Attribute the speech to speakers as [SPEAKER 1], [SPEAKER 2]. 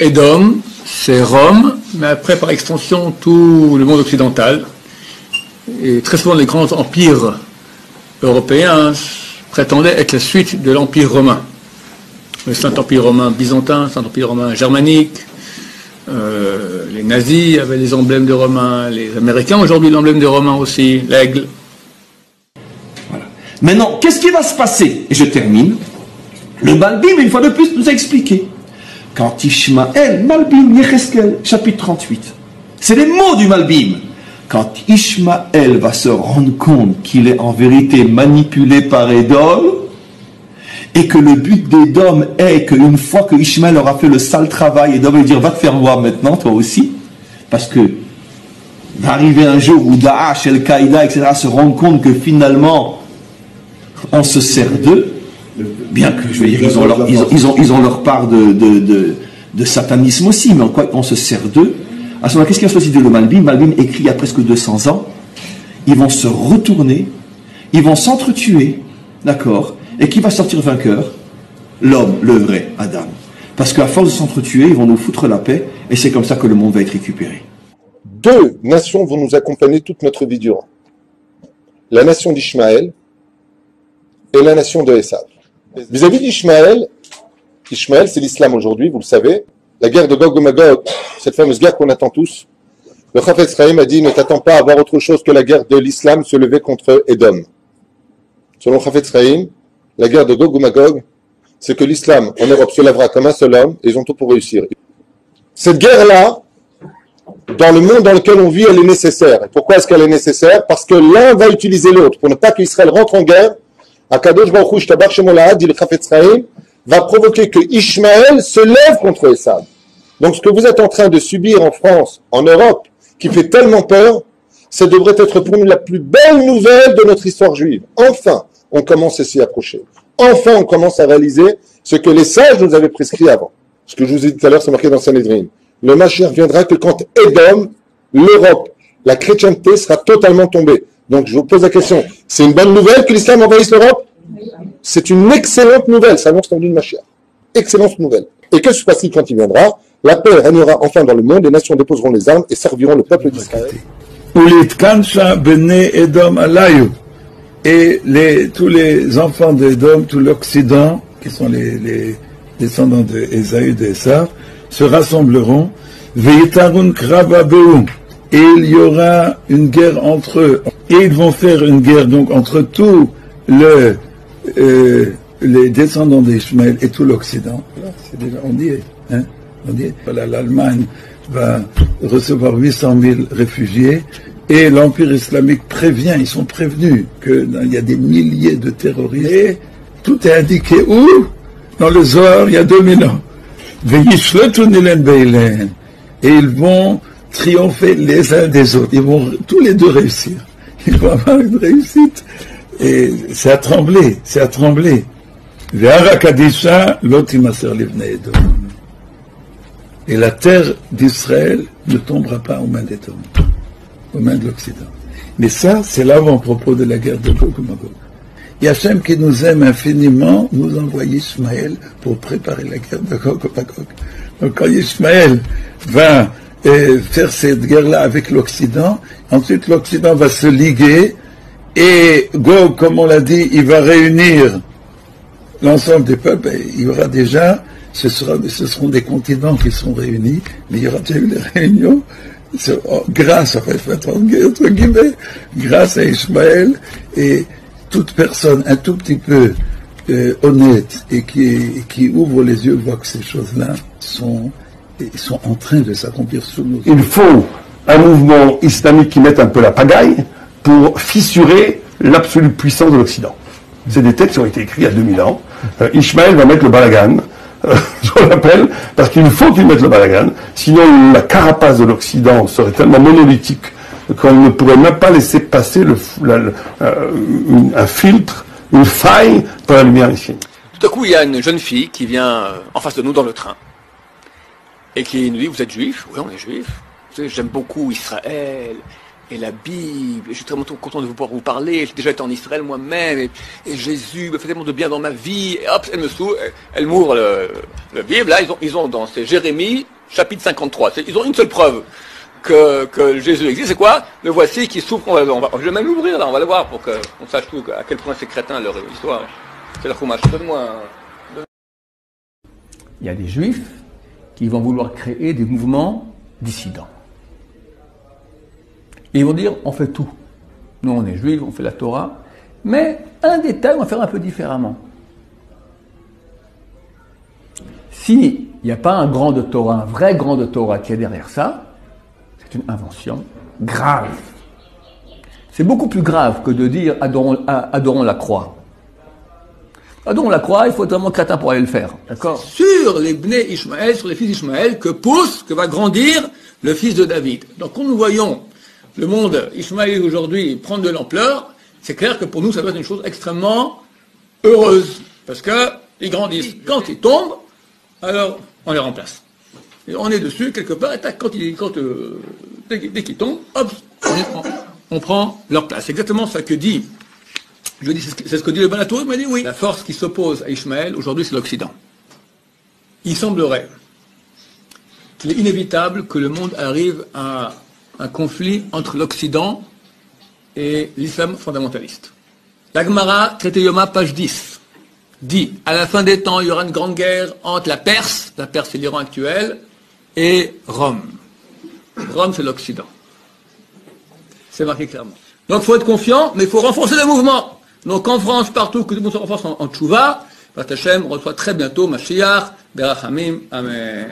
[SPEAKER 1] Édom, c'est Rome, mais après, par extension, tout le monde occidental. Et très souvent, les grands empires européens prétendaient être la suite de l'Empire romain. Le Saint-Empire romain byzantin, Saint-Empire romain germanique, les nazis avaient les emblèmes de Romains, les Américains aujourd'hui l'emblème de Romains aussi, l'aigle.
[SPEAKER 2] Voilà. Maintenant, qu'est-ce qui va se passer? Et je termine. Le Malbim, une fois de plus, nous a expliqué. Quand Ishmaël, Malbim, Yecheskel, chapitre 38, c'est les mots du Malbim. Quand Ishmaël va se rendre compte qu'il est en vérité manipulé par Édom, et que le but d'Édom est qu'une fois que Ishmaël aura fait le sale travail, Édom va dire va te faire voir maintenant, toi aussi, parce que va arriver un jour où Daesh, Al-Qaïda, etc. se rendent compte que finalement on se sert d'eux, bien que je veux dire ils ont leur part de satanisme aussi, mais en quoi on se sert d'eux. À ce moment-là, qu'est-ce qu'il va se passer de le Malbim? Malbim écrit il y a presque 200 ans. Ils vont se retourner, ils vont s'entretuer, d'accord? Et qui va sortir vainqueur? L'homme, le vrai, Adam. Parce qu'à force de s'entretuer, ils vont nous foutre la paix, et c'est comme ça que le monde va être récupéré.
[SPEAKER 3] Deux nations vont nous accompagner toute notre vie durant. La nation d'Ishmaël et la nation de Esav. Vis-à-vis d'Ishmaël, Ishmaël c'est l'islam aujourd'hui, vous le savez. La guerre de Gog et Magog, cette fameuse guerre qu'on attend tous. Le Chafetz Chaim a dit, ne t'attends pas à voir autre chose que la guerre de l'islam se lever contre Édom. Selon Chafetz Chaim, la guerre de Gog et Magog, c'est que l'islam en Europe se lèvera comme un seul homme et ils ont tout pour réussir. Cette guerre-là, dans le monde dans lequel on vit, elle est nécessaire. Et pourquoi est-ce qu'elle est nécessaire? Parce que l'un va utiliser l'autre. Pour ne pas qu'Israël rentre en guerre, Akadosh Baruch Hu Shtabar Shemolahad, dit le Chafetz Chaim, va provoquer que Ishmaël se lève contre Esav. Donc ce que vous êtes en train de subir en France, en Europe, qui fait tellement peur, ça devrait être pour nous la plus belle nouvelle de notre histoire juive. Enfin, on commence à s'y approcher. Enfin, on commence à réaliser ce que les sages nous avaient prescrit avant. Ce que je vous ai dit tout à l'heure, c'est marqué dans Sanhedrin. Le Mashiach viendra que quand Édom, l'Europe, la chrétienté sera totalement tombée. Donc je vous pose la question, c'est une bonne nouvelle que l'islam envahisse l'Europe? C'est une excellente nouvelle, ça annonce l'envie de Mashiach. Excellente nouvelle. Et que se passe-t-il quand il viendra? La paix régnera enfin dans le monde, les nations déposeront les armes et serviront le peuple d'Israël.
[SPEAKER 4] Et tous les enfants d'Édom, tout l'Occident, qui sont les descendants d'Ésaü, d'Esav, se rassembleront, et il y aura une guerre entre eux. Et ils vont faire une guerre donc entre tous les descendants d'Ishmaël et tout l'Occident. C'est déjà, on y est. Hein? On y est. Voilà, l'Allemagne va recevoir 800 000 réfugiés. Et l'Empire islamique prévient, ils sont prévenus qu'il y a des milliers de terroristes. Et tout est indiqué où? Dans le Zohar, il y a 2000 ans. Et ils vont triompher les uns des autres. Ils vont tous les deux réussir. Ils vont avoir une réussite. Et c'est à trembler, c'est à trembler. Et la terre d'Israël ne tombera pas aux mains d'Édom, aux mains de l'Occident. Mais ça, c'est l'avant-propos de la guerre de Gog et Magog. Et Hachem, qui nous aime infiniment, nous envoie Ishmaël pour préparer la guerre de Gog et Magog. Donc quand Ishmaël va faire cette guerre-là avec l'Occident, ensuite l'Occident va se liguer, et Gog, comme on l'a dit, il va réunir l'ensemble des peuples. Il y aura déjà, ce seront des continents qui seront réunis, mais il y aura déjà eu les réunions grâce, entre guillemets, grâce à Ishmaël, et toute personne un tout petit peu honnête et qui ouvre les yeux voit que ces choses-là sont en train de s'accomplir sous nos yeux.
[SPEAKER 5] Il faut un mouvement islamique qui mette un peu la pagaille pour fissurer l'absolue puissance de l'Occident. C'est des textes qui ont été écrits il y a 2000 ans. Ishmaël va mettre le balagan, je l'appelle, parce qu'il faut qu'il mette le balagan, sinon la carapace de l'Occident serait tellement monolithique qu'on ne pourrait même pas laisser passer un filtre, une faille pour la lumière ici.
[SPEAKER 1] Tout à coup, il y a une jeune fille qui vient en face de nous dans le train et qui nous dit, vous êtes juif? Oui, on est juif. Vous savez, j'aime beaucoup Israël. et la Bible, et je suis très content de pouvoir vous parler, j'ai déjà été en Israël moi-même, et Jésus me fait tellement de bien dans ma vie, et hop, elle m'ouvre le Bible, là, ils ont dans ces Jérémie, chapitre 53, ils ont une seule preuve que Jésus existe, c'est quoi? Le voici qui souffre, je vais même l'ouvrir là, on va le voir pour qu'on sache tout, à quel point c'est crétin leur histoire. C'est la Chumash, donne-moi. Il y a des Juifs qui vont vouloir créer des mouvements dissidents. Et ils vont dire, on fait tout. Nous, on est juifs, on fait la Torah, mais un détail, on va faire un peu différemment. S'il n'y a pas un grand de Torah, un vrai grand de Torah qui est derrière ça, c'est une invention grave. C'est beaucoup plus grave que de dire adorons la croix. Adorons la croix, il faut être vraiment crétin pour aller le faire. D'accord ? Sur les Bnei Ishmaël, sur les fils d'Ishmaël, que va grandir le fils de David. Donc quand nous voyons le monde Ishmaël aujourd'hui prendre de l'ampleur, c'est clair que pour nous, ça va être une chose extrêmement heureuse. Parce qu'ils grandissent. Quand ils tombent, alors on les remplace. Et on est dessus, quelque part, et dès qu'ils tombent, hop, on prend leur place. C'est exactement ça que dit, c'est ce que dit le Balatou, il m'a dit oui. La force qui s'oppose à Ishmaël, aujourd'hui, c'est l'Occident. Il semblerait qu'il est inévitable que le monde arrive à un conflit entre l'Occident et l'islam fondamentaliste. La Gemara, traité Yoma, page 10, dit, à la fin des temps, il y aura une grande guerre entre la Perse c'est l'Iran actuel, et Rome. Rome, c'est l'Occident. C'est marqué clairement. Donc, il faut être confiant, mais il faut renforcer le mouvement. Donc, en France, partout, que tout le monde se renforce en tchouva, Bat Hashem reçoit très bientôt Mashiach, Berachamim, Amen.